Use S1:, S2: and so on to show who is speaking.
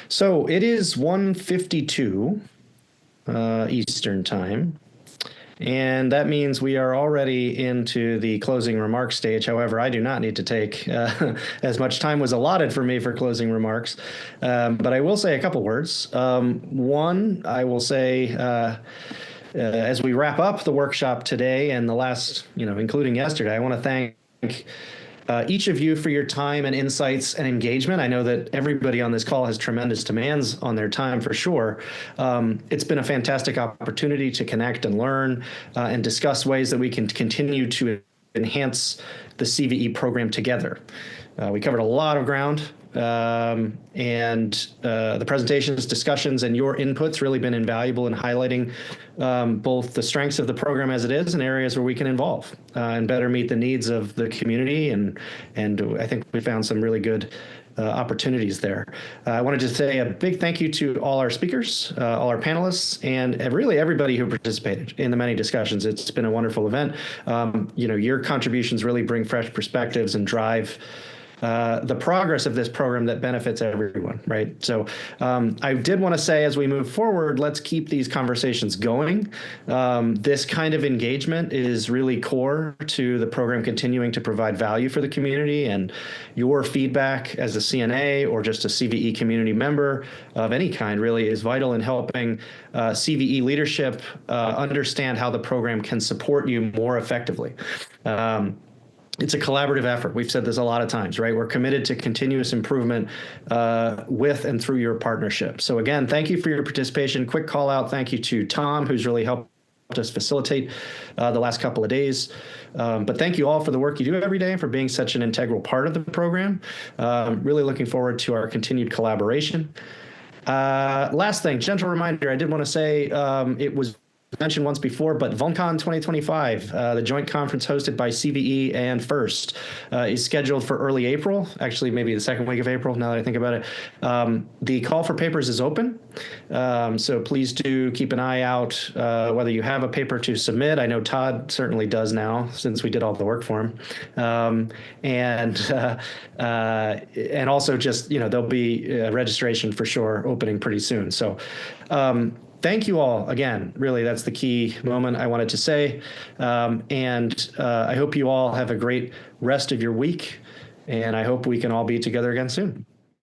S1: So it is 1:52 Eastern time, and that means we are already into the closing remarks stage. However, I do not need to take as much time was allotted for me for closing remarks, but I will say a couple words. One, I will say as we wrap up the workshop today and the last, including yesterday, I want to thank each of you for your time and insights and engagement. I know that everybody on this call has tremendous demands on their time for sure. It's been a fantastic opportunity to connect and learn and discuss ways that we can continue to enhance the CVE program together. We covered a lot of ground, and the presentations, discussions, and your inputs really been invaluable in highlighting both the strengths of the program as it is and areas where we can evolve and better meet the needs of the community. And I think we found some really good opportunities there. I wanted to say a big thank you to all our speakers, all our panelists, and really everybody who participated in the many discussions. It's been a wonderful event. Your contributions really bring fresh perspectives and drive the progress of this program that benefits everyone, right? So I did want to say as we move forward, let's keep these conversations going. This kind of engagement is really core to the program continuing to provide value for the community, and your feedback as a CNA or just a CVE community member of any kind really is vital in helping CVE leadership understand how the program can support you more effectively. It's a collaborative effort. We've said this a lot of times, right? We're committed to continuous improvement with and through your partnership. So again, thank you for your participation. Quick call out. Thank you to Tom, who's really helped us facilitate the last couple of days. But thank you all for the work you do every day and for being such an integral part of the program. Really looking forward to our continued collaboration. Last thing, gentle reminder, I did want to say it was mentioned once before, but VulnCon 2025, the joint conference hosted by CVE and FIRST, is scheduled for early April, actually maybe the second week of April, now that I think about it. The call for papers is open, so please do keep an eye out whether you have a paper to submit. I know Todd certainly does now, since we did all the work for him. And also just, there'll be registration for sure opening pretty soon. So thank you all again. Really, that's the key moment I wanted to say. And I hope you all have a great rest of your week. And I hope we can all be together again soon.